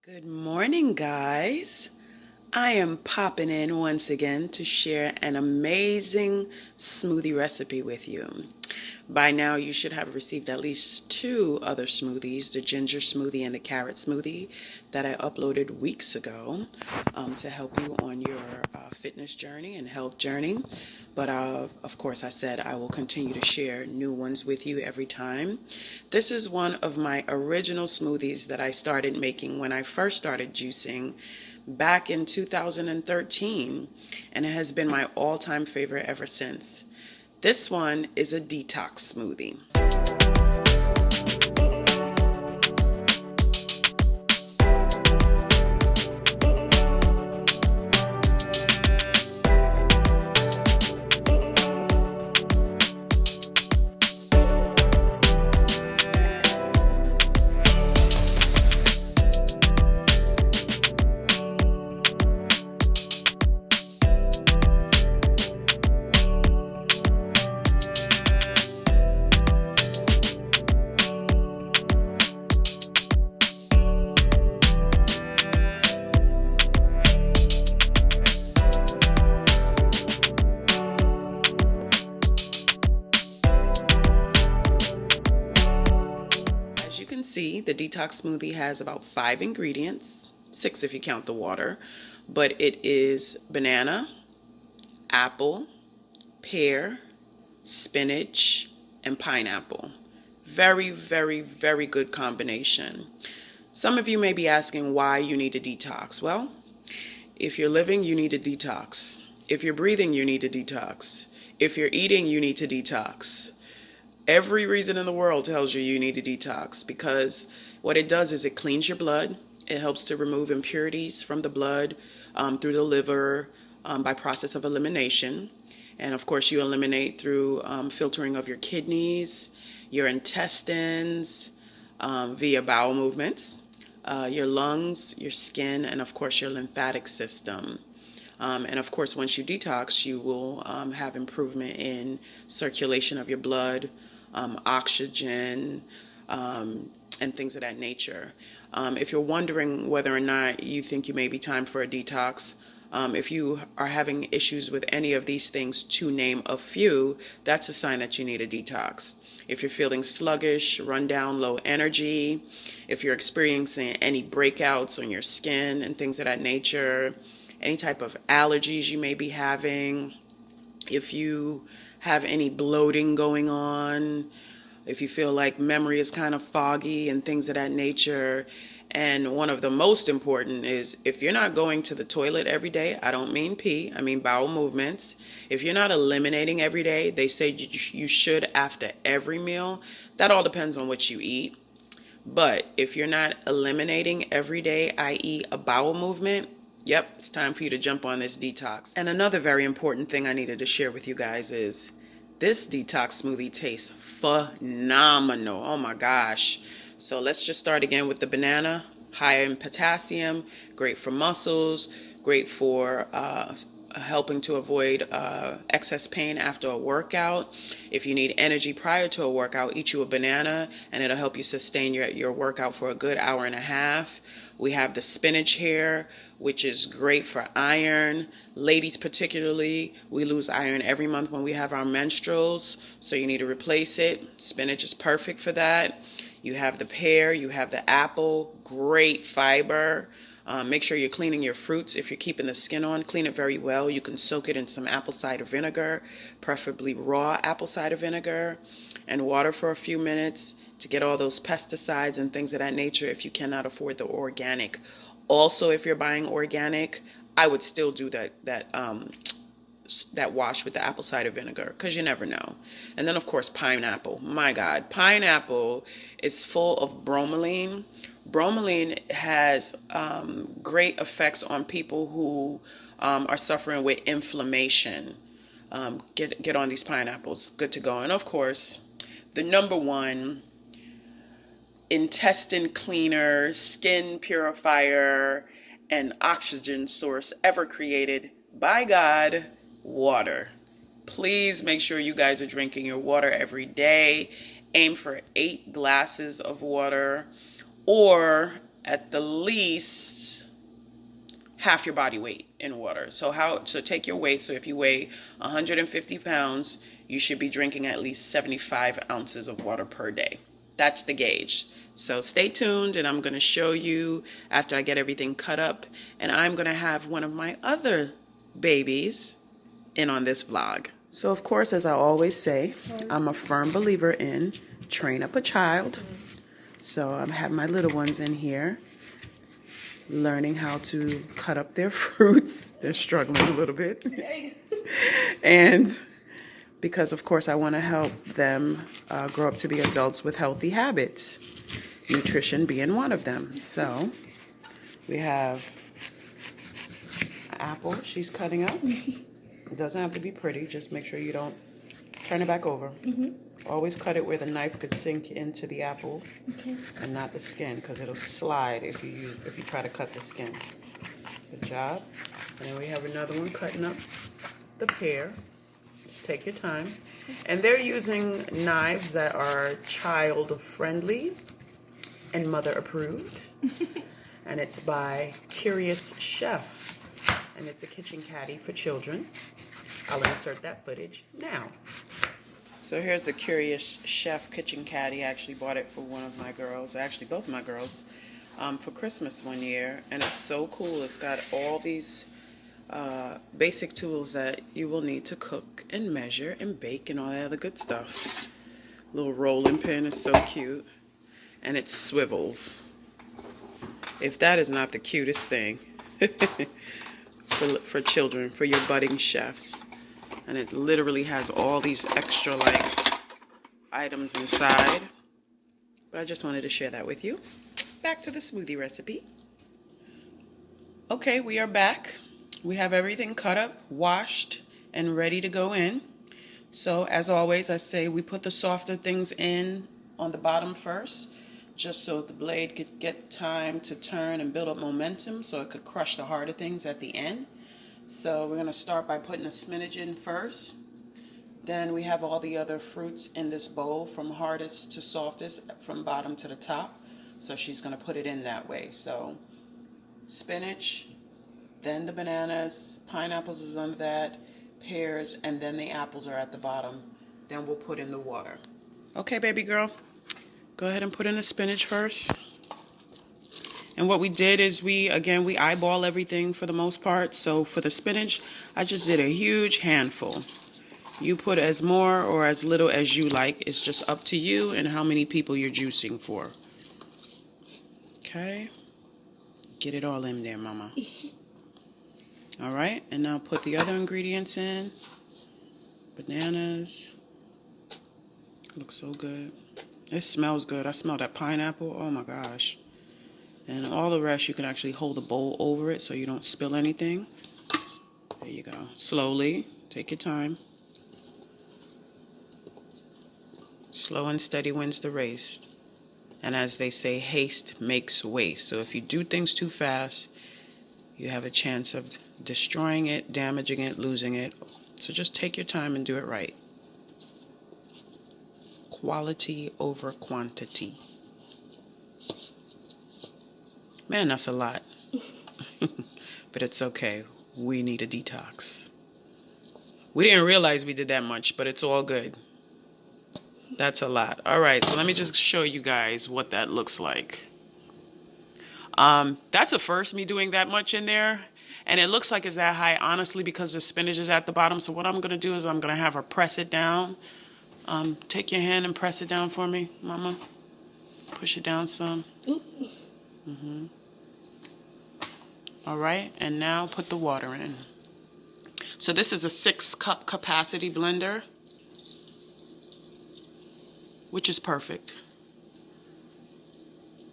Good morning, guys. I am popping in once again to share an amazing smoothie recipe with you. By now, you should have received at least two other smoothies, the ginger smoothie and the carrot smoothie, that I uploaded weeks ago to help you on your fitness journey and health journey. But of course, I said I will continue to share new ones with you every time. This is one of my original smoothies that I started making when I first started juicing back in 2013, and it has been my all-time favorite ever since. This one is a detox smoothie. As you can see, the detox smoothie has about 5 ingredients, 6 if you count the water, but it is banana, apple, pear, spinach, and pineapple. Very, very, very good combination. Some of you may be asking why you need to detox. Well, if you're living, you need to detox. If you're breathing, you need to detox. If you're eating, you need to detox. Every reason in the world tells you need to detox, because what it does is it cleans your blood. It helps to remove impurities from the blood through the liver by process of elimination. And of course, you eliminate through filtering of your kidneys, your intestines, via bowel movements, your lungs, your skin, and of course, your lymphatic system. And of course, once you detox, you will have improvement in circulation of your blood, oxygen, and things of that nature. If you're wondering whether or not you think you may be time for a detox, if you are having issues with any of these things, to name a few, that's a sign that you need a detox. If you're feeling sluggish, run down, low energy, if you're experiencing any breakouts on your skin and things of that nature, any type of allergies you may be having, if you have any bloating going on, if you feel like memory is kind of foggy and things of that nature. And one of the most important is if you're not going to the toilet every day, I don't mean pee, I mean bowel movements. If you're not eliminating every day, they say you should after every meal. That all depends on what you eat. But if you're not eliminating every day, i.e. a bowel movement, yep, it's time for you to jump on this detox. And another very important thing I needed to share with you guys is this detox smoothie tastes phenomenal. Oh my gosh. So let's just start again with the banana. High in potassium, great for muscles, great for helping to avoid excess pain after a workout. If you need energy prior to a workout, eat you a banana and it'll help you sustain your workout for a good hour and a half. We have the spinach here, which is great for iron. Ladies particularly, we lose iron every month when we have our menstruals, so you need to replace it. Spinach is perfect for that. You have the pear, you have the apple, great fiber. Make sure you're cleaning your fruits. If you're keeping the skin on, clean it very well. You can soak it in some apple cider vinegar, preferably raw apple cider vinegar, and water for a few minutes to get all those pesticides and things of that nature if you cannot afford the organic. Also, if you're buying organic, I would still do that wash with the apple cider vinegar, because you never know. And then of course, pineapple. My God, pineapple is full of bromelain. Bromelain has great effects on people who are suffering with inflammation. Get on these pineapples, good to go. And of course, the number one intestine cleaner, skin purifier, and oxygen source ever created by God, water. Please make sure you guys are drinking your water every day. Aim for 8 glasses of water, or at the least half your body weight in water. So take your weight. So if you weigh 150 pounds, you should be drinking at least 75 ounces of water per day. That's the gauge. So stay tuned, and I'm going to show you after I get everything cut up, and I'm going to have one of my other babies in on this vlog. So of course, as I always say, I'm a firm believer in train up a child. So I have my little ones in here learning how to cut up their fruits. They're struggling a little bit. And because, of course, I want to help them grow up to be adults with healthy habits, nutrition being one of them. So we have an apple she's cutting up. It doesn't have to be pretty. Just make sure you don't turn it back over. Always cut it where the knife could sink into the apple and not the skin, because it'll slide if you try to cut the skin. Good job. And then we have another one cutting up the pear. Just take your time. And they're using knives that are child friendly and mother approved. And it's by Curious Chef. And it's a kitchen caddy for children. I'll insert that footage now. So here's the Curious Chef kitchen caddy. I actually bought it for one of my girls, actually both of my girls, for Christmas one year. And it's so cool. It's got all these basic tools that you will need to cook and measure and bake and all that other good stuff. Little rolling pin is so cute. And it swivels. If that is not the cutest thing for children, for your budding chefs. And it literally has all these extra items inside. But I just wanted to share that with you. Back to the smoothie recipe. Okay, we are back. We have everything cut up, washed, and ready to go in. So as always, I say we put the softer things in on the bottom first, just so the blade could get time to turn and build up momentum so it could crush the harder things at the end. So we're going to start by putting the spinach in first. Then we have all the other fruits in this bowl from hardest to softest, from bottom to the top. So she's going to put it in that way. So spinach, then the bananas, pineapples is under that, pears, and then the apples are at the bottom. Then we'll put in the water. Okay, baby girl, go ahead and put in the spinach first. And what we did is we eyeball everything for the most part. So for the spinach, I just did a huge handful. You put as more or as little as you like. It's just up to you and how many people you're juicing for. Okay. Get it all in there, mama. All right. And now put the other ingredients in. Bananas. Looks so good. It smells good. I smell that pineapple. Oh my gosh. And all the rest, you can actually hold the bowl over it so you don't spill anything. There you go. Slowly. Take your time. Slow and steady wins the race. And as they say, haste makes waste. So if you do things too fast, you have a chance of destroying it, damaging it, losing it. So just take your time and do it right. Quality over quantity. Man, that's a lot. But it's okay. We need a detox. We didn't realize we did that much, but it's all good. That's a lot. All right, so let me just show you guys what that looks like. That's a first, me doing that much in there. And it looks like it's that high, honestly, because the spinach is at the bottom. So what I'm going to do is I'm going to have her press it down. Take your hand and press it down for me, mama. Push it down some. Mm-hmm. All right, and now put the water in. So this is a 6-cup capacity blender, which is perfect.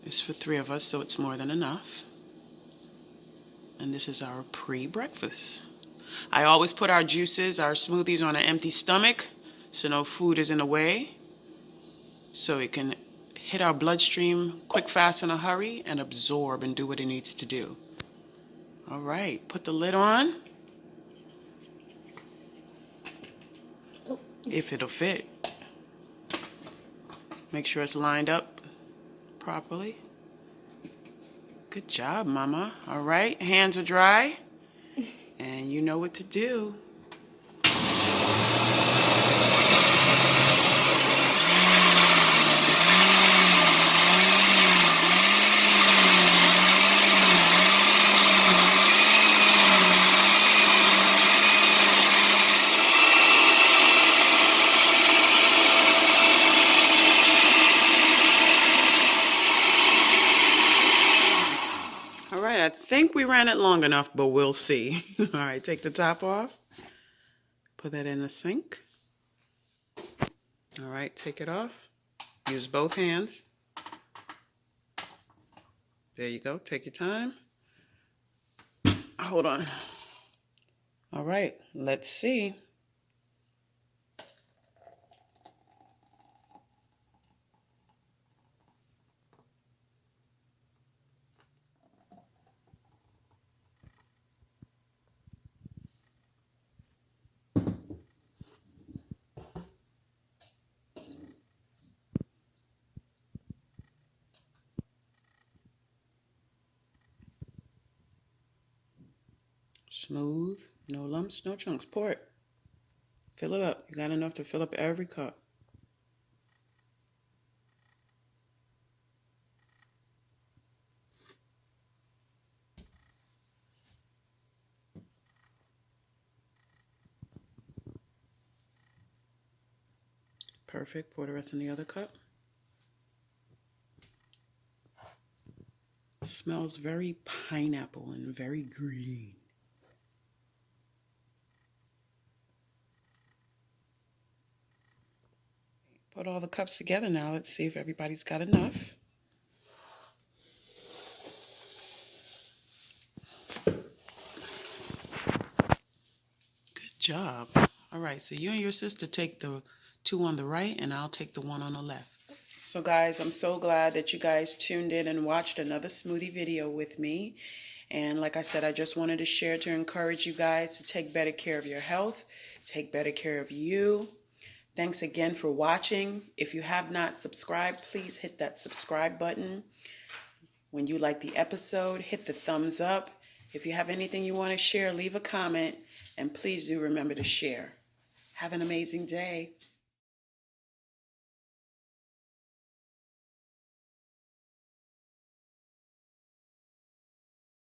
It's for 3 of us, so it's more than enough. And this is our pre-breakfast. I always put our juices, our smoothies on an empty stomach, so no food is in the way, so it can hit our bloodstream quick, fast, in a hurry, and absorb and do what it needs to do. All right, put the lid on. If it'll fit. Make sure it's lined up properly. Good job, Mama. All right, hands are dry, and you know what to do. All right, I think we ran it long enough, but we'll see. All right, take the top off. Put that in the sink. All right, take it off. Use both hands. There you go. Take your time. Hold on. All right, let's see. Smooth, no lumps, no chunks. Pour it. Fill it up. You got enough to fill up every cup. Perfect. Pour the rest in the other cup. Smells very pineapple and very green. Put all the cups together now. Let's see if everybody's got enough. Good job. All right, so you and your sister take the two on the right, and I'll take the one on the left. So guys, I'm so glad that you guys tuned in and watched another smoothie video with me. And like I said, I just wanted to share to encourage you guys to take better care of your health, take better care of you. Thanks again for watching. If you have not subscribed, please hit that subscribe button. When you like the episode, hit the thumbs up. If you have anything you want to share, leave a comment. And please do remember to share. Have an amazing day.